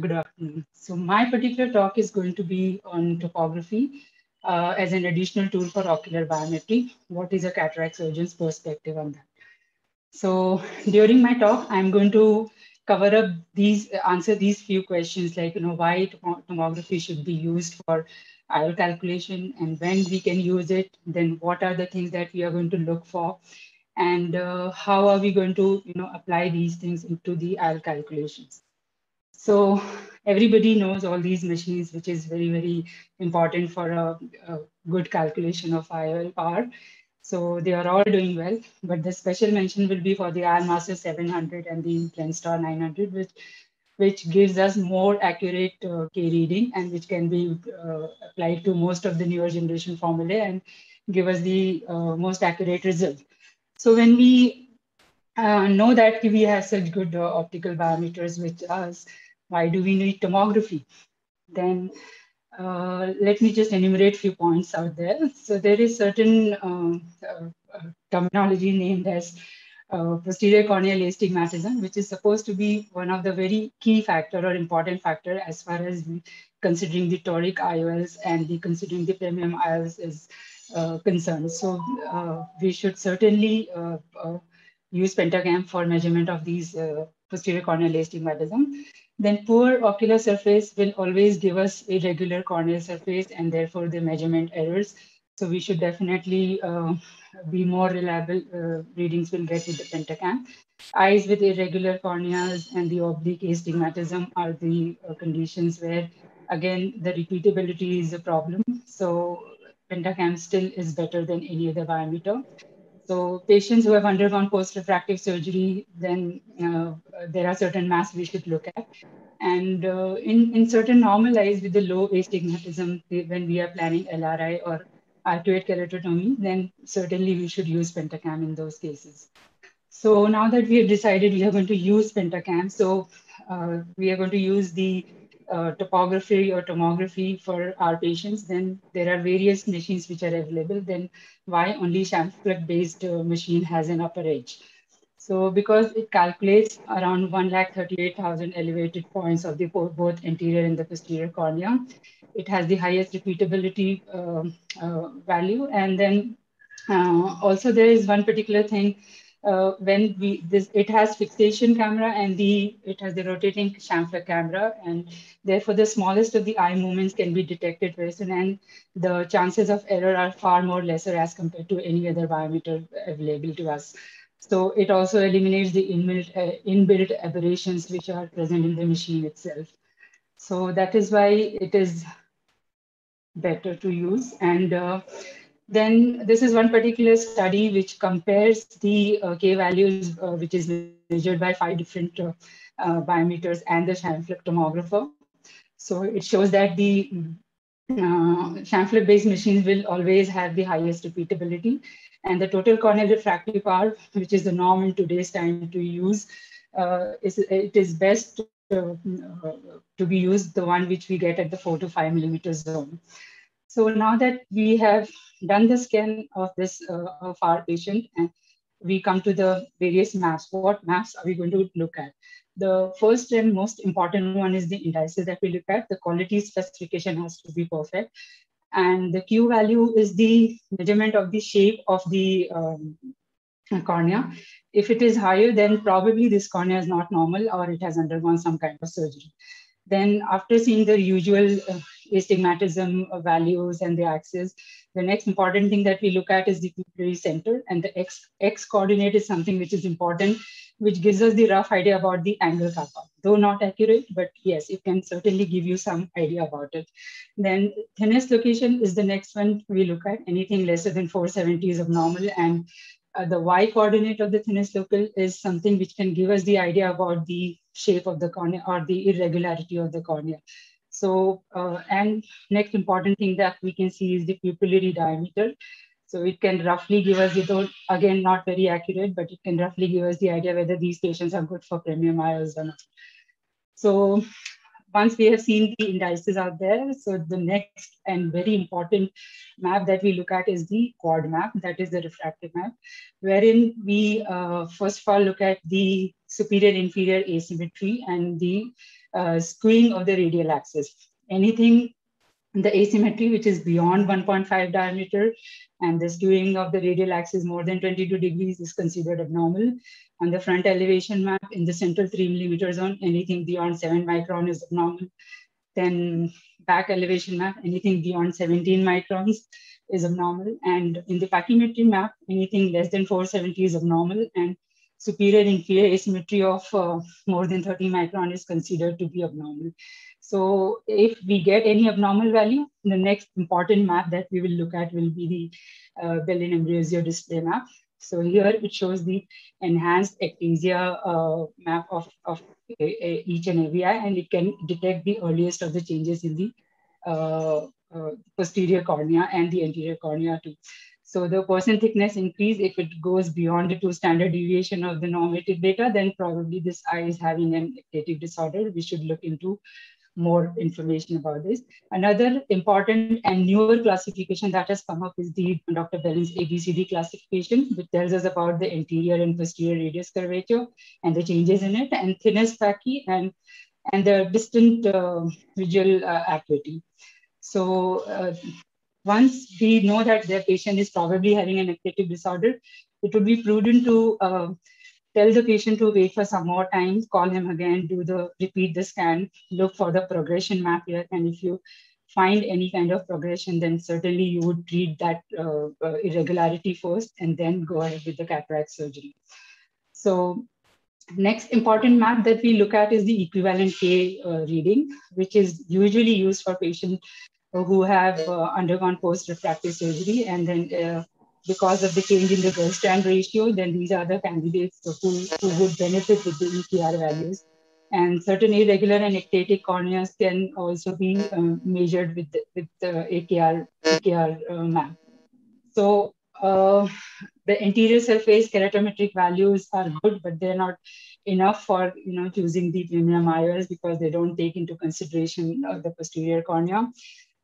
Good afternoon. So my particular talk is going to be on topography as an additional tool for ocular biometry. What is a cataract surgeon's perspective on that? So during my talk, I'm going to cover up answer these few questions like, why tomography should be used for IOL calculation and when we can use it, then what are the things that we are going to look for, and how are we going to, apply these things into the IOL calculations. So everybody knows all these machines, which is very, very important for a good calculation of IOL power. So they are all doing well, but the special mention will be for the IOL Master 700 and the Lenstar 900, which gives us more accurate K reading and which can be applied to most of the newer generation formulae and give us the most accurate result. So when we know that we have such good optical biometers with us, why do we need tomography? Then let me just enumerate a few points out there. So there is certain terminology named as posterior corneal astigmatism, which is supposed to be one of the very key factor or important factor as far as considering the toric IOLs and the considering the premium IOLs is concerned. So we should certainly use pentacam for measurement of these posterior corneal astigmatism. Then poor ocular surface will always give us irregular corneal surface and therefore the measurement errors. So we should definitely be more reliable readings will get with the pentacam. Eyes with irregular corneas and the oblique astigmatism are the conditions where, again, the repeatability is a problem. So pentacam still is better than any other biometer. So patients who have undergone post-refractive surgery, then there are certain masks we should look at. And in certain normal eyes with the low astigmatism, when we are planning LRI or arcuate keratotomy, then certainly we should use pentacam in those cases. So now that we have decided we are going to use pentacam, so we are going to use the topography or tomography for our patients, then there are various machines which are available. Then why only Shamfleck based machine has an upper edge? So because it calculates around 138,000 elevated points of the both anterior and the posterior cornea, it has the highest repeatability value. And then also there is one particular thing when it has fixation camera and it has the rotating chamfer camera, and therefore the smallest of the eye movements can be detected very soon, and the chances of error are far more lesser as compared to any other biometer available to us. So it also eliminates the inbuilt aberrations which are present in the machine itself. So that is why it is better to use. And then this is one particular study which compares the K values, which is measured by 5 different biometers and the Shamfleck tomographer. So it shows that the Shamfleck-based machines will always have the highest repeatability, and the total corneal refractive power, which is the norm in today's time to use, it is best to be used the one which we get at the 4 to 5 millimeter zone. So now that we have done the scan of this of our patient, and we come to the various maps, what maps are we going to look at? The first and most important one is the indices that we look at. The quality specification has to be perfect. And the Q value is the measurement of the shape of the cornea. If it is higher, then probably this cornea is not normal or it has undergone some kind of surgery. Then after seeing the usual astigmatism values and the axis, the next important thing that we look at is the pupillary center, and the X coordinate is something which is important, which gives us the rough idea about the angle kappa. Though not accurate, but yes, it can certainly give you some idea about it. Then thinnest location is the next one we look at. Anything lesser than 470 is abnormal, and the Y coordinate of the thinnest local is something which can give us the idea about the shape of the cornea or the irregularity of the cornea. So, and next important thing that we can see is the pupillary diameter. So it can roughly give us, though again, not very accurate, but it can roughly give us the idea whether these patients are good for premium IOLs or not. So once we have seen the indices out there, so the next and very important map that we look at is the quad map, that is the refractive map, wherein we first of all look at the superior inferior asymmetry and the skewing of the radial axis. Anything the asymmetry, which is beyond 1.5 diameter, and the skewing of the radial axis more than 22 degrees is considered abnormal. On the front elevation map, in the central 3 millimeter zone, anything beyond 7 micron is abnormal. Then back elevation map, anything beyond 17 microns is abnormal. And in the pachymetry map, anything less than 470 is abnormal. And superior inferior asymmetry of more than 30 micron is considered to be abnormal. So if we get any abnormal value, the next important map that we will look at will be the Bellin-Ambrosio display map. So here it shows the enhanced ectasia map of each and every eye, and it can detect the earliest of the changes in the posterior cornea and the anterior cornea too. So the Poisson thickness increase, if it goes beyond the 2 standard deviation of the normative data, then probably this eye is having an ectatic disorder. We should look into more information about this. Another important and newer classification that has come up is the Dr. Bellin's ABCD classification, which tells us about the anterior and posterior radius curvature and the changes in it, and thinnest pachy and the distant visual acuity. So once we know that the patient is probably having an ectatic disorder, it would be prudent to tell the patient to wait for some more time, call him again, repeat the scan, look for the progression map here. And if you find any kind of progression, then certainly you would treat that irregularity first and then go ahead with the cataract surgery. So next important map that we look at is the equivalent K reading, which is usually used for patients who have undergone post-refractive surgery, and then because of the change in the Gulstrand ratio, then these are the candidates who would benefit with the EKR values. And certain irregular and ectatic corneas can also be measured with the EKR map. So the anterior surface keratometric values are good, but they're not enough for choosing the premium IOLs because they don't take into consideration the posterior cornea.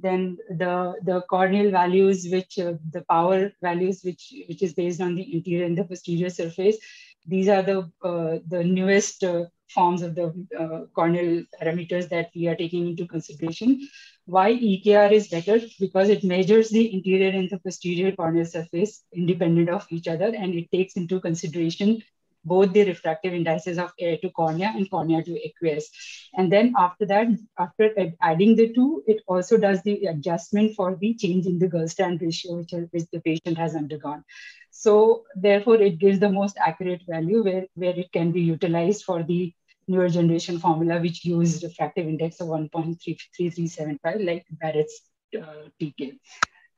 Then the corneal values, which the power values, which is based on the interior and the posterior surface, these are the newest forms of the corneal parameters that we are taking into consideration. Why EKR is better? Because it measures the interior and the posterior corneal surface independent of each other, and it takes into consideration both the refractive indices of air to cornea and cornea to aqueous. And then after that, after adding the two, it also does the adjustment for the change in the Gulstrand ratio, which the patient has undergone. So therefore, it gives the most accurate value where it can be utilized for the newer generation formula, which use refractive index of 1.3375, like Barrett's TK.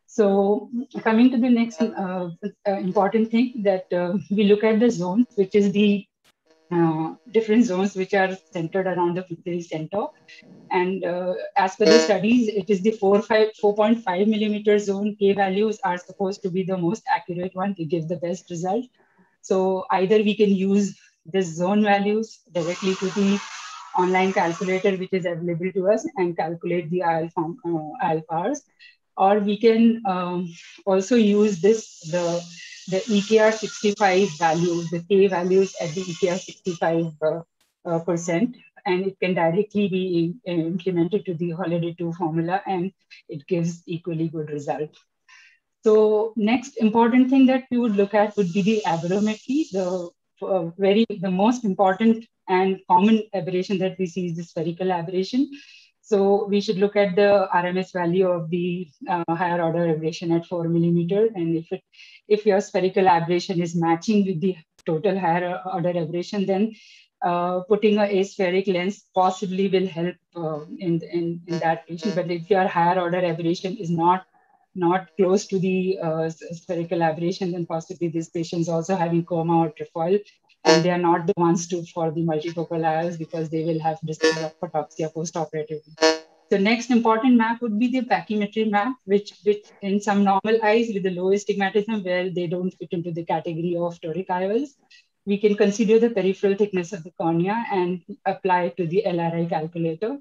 So coming to the next important thing that we look at the zones, which is the different zones which are centered around the pupillary center. And as per the studies, it is the 4.5 millimeter zone. K values are supposed to be the most accurate one to give the best result. So either we can use this zone values directly to the online calculator, which is available to us, and calculate the IL powers, or we can also use the EKR 65 values, the K values at the EKR 65%, and it can directly be implemented to the Holiday 2 formula, and it gives equally good result. So next important thing that we would look at would be the aberrometry. The most important and common aberration that we see is the spherical aberration. So we should look at the RMS value of the higher order aberration at 4 millimeter. And if your spherical aberration is matching with the total higher order aberration, then putting an aspheric lens possibly will help in that patient. But if your higher order aberration is not close to the spherical aberration, then possibly these patients also having coma or trefoil, and they are not the ones for the multifocal IOLs because they will have distal of photoxia post-operatively. The next important map would be the pachymetry map, which in some normal eyes with the low astigmatism where they don't fit into the category of toric IOLs, we can consider the peripheral thickness of the cornea and apply it to the LRI calculator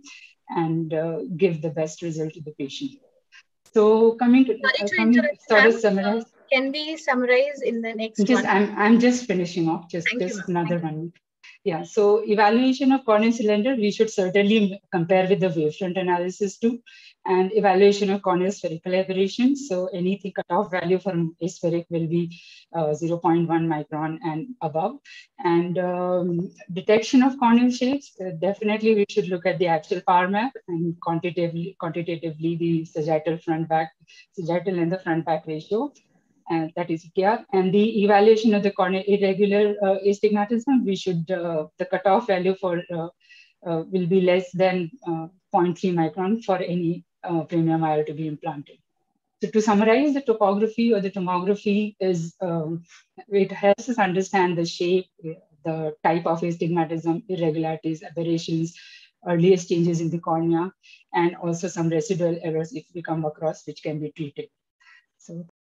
and give the best result to the patient. So coming to summarize. Can we summarize in the next one? I'm just finishing off. Just another one. Yeah, so evaluation of corneal cylinder, we should certainly compare with the wavefront analysis too, and evaluation of corneal spherical aberration. So anything cutoff value from aspheric will be 0.1 micron and above. And detection of corneal shapes, definitely we should look at the axial power map and quantitatively the sagittal sagittal and the front back ratio. And that is KR. And the evaluation of the corneal irregular astigmatism, we should, the cutoff value for will be less than 0.3 micron for any premium IR to be implanted. So to summarize, the topography or the tomography is, it helps us understand the shape, the type of astigmatism, irregularities, aberrations, earliest changes in the cornea, and also some residual errors if we come across which can be treated. So